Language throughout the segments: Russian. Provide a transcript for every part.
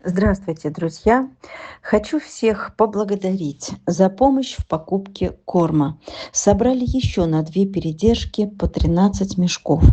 Здравствуйте, друзья! Хочу всех поблагодарить за помощь в покупке корма. Собрали еще на 2 передержки по 13 мешков.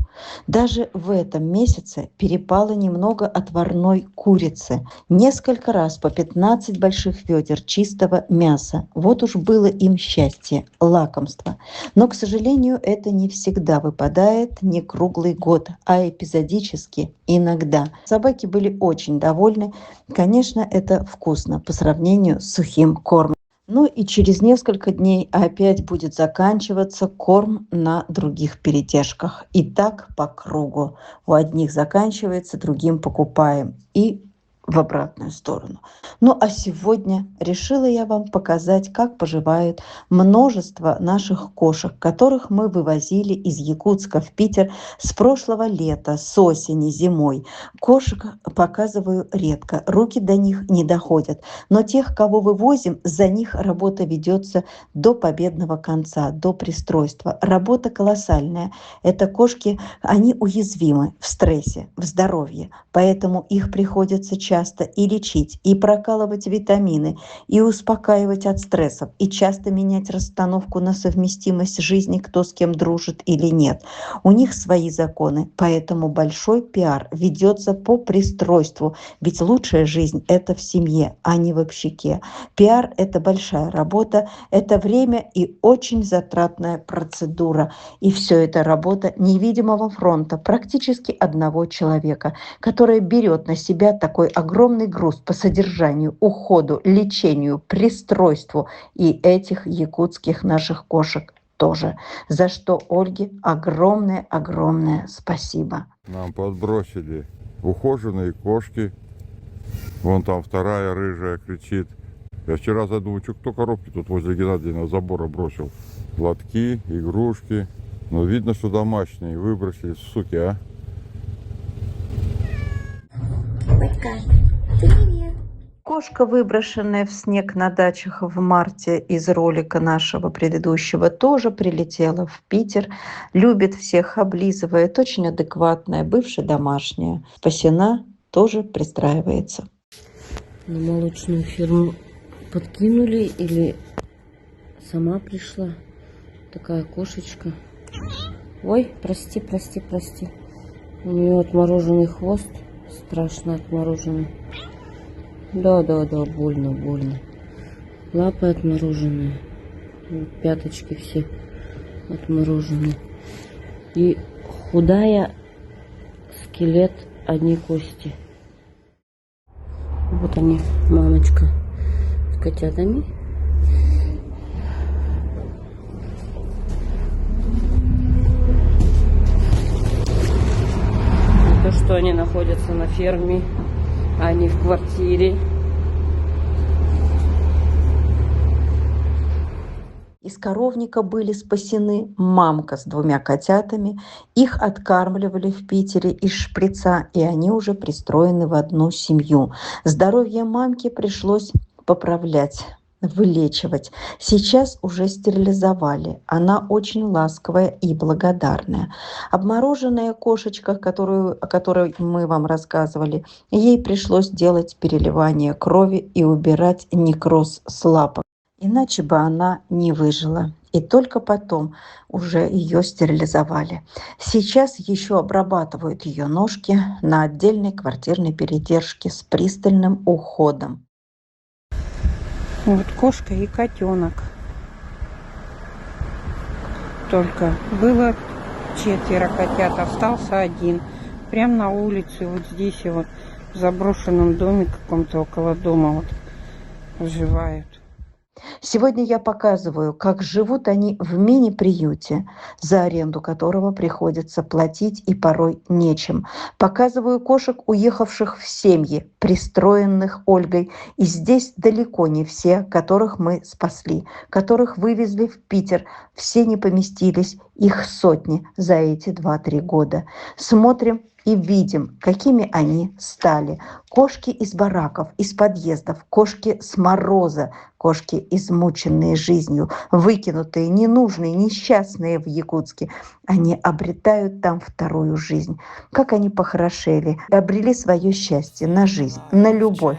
Даже в этом месяце перепало немного отварной курицы. Несколько раз по 15 больших ведер чистого мяса. Вот уж было им счастье, лакомство. Но, к сожалению, это не всегда выпадает, не круглый год, а эпизодически иногда. Собаки были очень довольны. Конечно, это вкусно по сравнению с сухим кормом. Ну и через несколько дней опять будет заканчиваться корм на других передержках. И так по кругу. У одних заканчивается, другим покупаем. И в обратную сторону. Ну а сегодня решила я вам показать, как поживает множество наших кошек, которых мы вывозили из Якутска в Питер с прошлого лета, с осени, зимой. Кошек показываю редко, руки до них не доходят. Но тех, кого вывозим, за них работа ведется до победного конца, до пристройства. Работа колоссальная. Это кошки, они уязвимы в стрессе, в здоровье. Поэтому их приходится часто и лечить, и прокалывать витамины, и успокаивать от стрессов, и часто менять расстановку на совместимость жизни, кто с кем дружит или нет. У них свои законы, поэтому большой пиар ведется по пристройству, ведь лучшая жизнь – это в семье, а не в общаке. Пиар – это большая работа, это время и очень затратная процедура. И все это работа невидимого фронта практически одного человека, которая берет на себя такой огромный груз по содержанию, уходу, лечению, пристройству и этих якутских наших кошек тоже. За что Ольге огромное спасибо. Нам подбросили ухоженные кошки. Вон там вторая рыжая кричит. Я вчера задумал, что кто коробки тут возле Геннадьевного забора бросил. Лотки, игрушки. Но видно, что домашние. Выбросили, суки, а. Привет. Кошка, выброшенная в снег на дачах в марте из ролика нашего предыдущего, тоже прилетела в Питер. Любит всех, облизывает, очень адекватная, бывшая домашняя. Спасена, тоже пристраивается. На молочную ферму подкинули или сама пришла такая кошечка. Ой, прости. У нее отмороженный хвост. Страшно отмороженный. Да, больно. Лапы отмороженные. Пяточки все отморожены. И худая, скелет, одни кости. Вот они, мамочка с котятами. То, что они находятся на ферме, а не в квартире. Из коровника были спасены мамка с 2 котятами. Их откармливали в Питере из шприца, и они уже пристроены в одну семью. Здоровье мамки пришлось поправлять, вылечивать. Сейчас уже стерилизовали. Она очень ласковая и благодарная. Обмороженная кошечка, о которой мы вам рассказывали, ей пришлось делать переливание крови и убирать некроз с лапок. Иначе бы она не выжила. И только потом уже ее стерилизовали. Сейчас еще обрабатывают ее ножки на отдельной квартирной передержке с пристальным уходом. Вот кошка и котенок. Только было 4 котят, остался 1. Прямо на улице, вот здесь вот, в заброшенном доме каком-то около дома вот живают. Сегодня я показываю, как живут они в мини-приюте, за аренду которого приходится платить и порой нечем. Показываю кошек, уехавших в семьи, пристроенных Ольгой. И здесь далеко не все, которых мы спасли, которых вывезли в Питер. Все не поместились, их сотни за эти 2-3 года. Смотрим и видим, какими они стали. Кошки из бараков, из подъездов, кошки с мороза, кошки, измученные жизнью, выкинутые, ненужные, несчастные в Якутске. Они обретают там вторую жизнь. Как они похорошели, обрели свое счастье на жизнь, на любовь.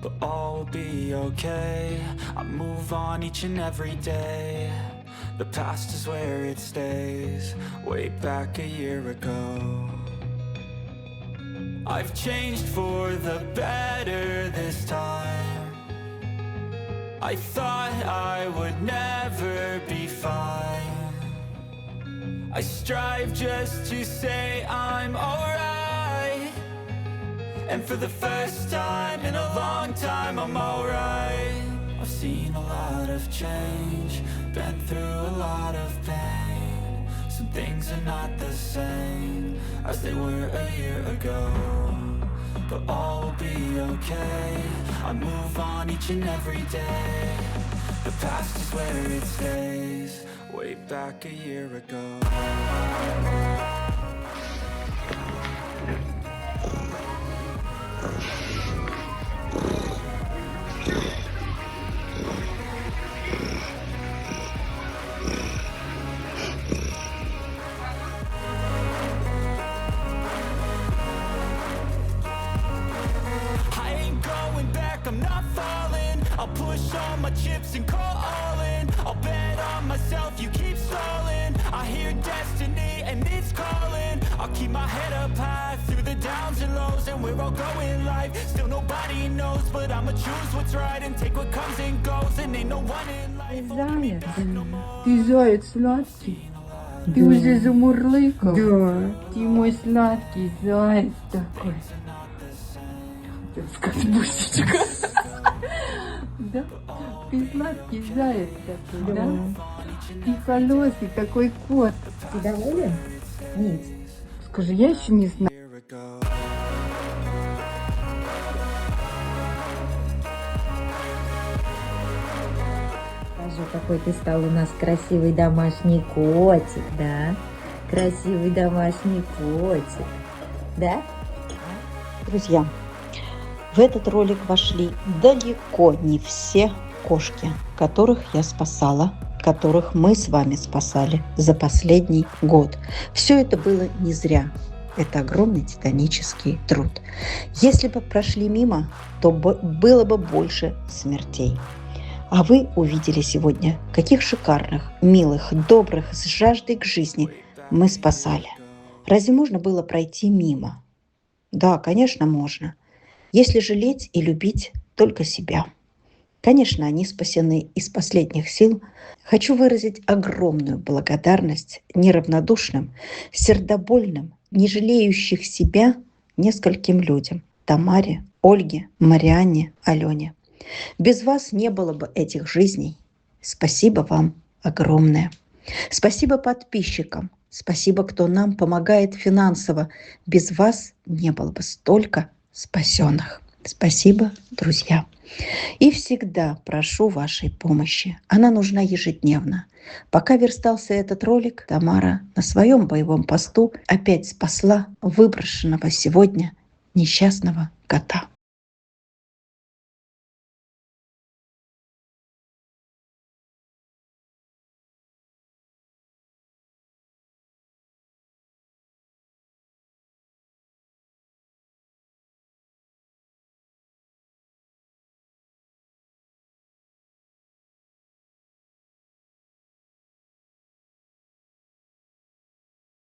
But all will be okay. I move on each and every day. The past is where it stays. Way back a year ago. I've changed for the better this time. I thought I would never be fine. I strive just to say I'm alright. And for the first time in a long time, I'm alright. I've seen a lot of change, been through a lot of pain. Some things are not the same as they were a year ago. But all will be okay. I move on each and every day. The past is where it stays. Way back a year ago. I'm not falling. I'll push all my chips and call all in. I'll bet on myself, you keep stalling. I hear destiny and it's calling. I'll keep my head up high through the downs and lows. And we're all going live, still nobody knows. But I'ma choose what's right and take what comes and goes. And ain't no one in life. Заяц, ты заяц сладкий, ты уже замурлыкал. Да. Ты мой сладкий заяц такой. Хотел сказать бусечка. Да? Ты сладкий заяц такой, да? Ты колесый такой кот. Ты доволен? Нет. Скажи, я еще не знаю. Скажи, какой ты стал у нас красивый домашний котик, да? Красивый домашний котик, да? Друзья, в этот ролик вошли далеко не все кошки, которых я спасала, которых мы с вами спасали за последний год. Все это было не зря. Это огромный титанический труд. Если бы прошли мимо, то было бы больше смертей. А вы увидели сегодня, каких шикарных, милых, добрых, с жаждой к жизни мы спасали. Разве можно было пройти мимо? Да, конечно, можно. Если жалеть и любить только себя. Конечно, они спасены из последних сил. Хочу выразить огромную благодарность неравнодушным, сердобольным, не жалеющих себя нескольким людям. Тамаре, Ольге, Марианне, Алене. Без вас не было бы этих жизней. Спасибо вам огромное. Спасибо подписчикам. Спасибо, кто нам помогает финансово. Без вас не было бы столько спасенных. Спасибо, друзья. И всегда прошу вашей помощи. Она нужна ежедневно. Пока верстался этот ролик, Тамара на своем боевом посту опять спасла выброшенного сегодня несчастного кота.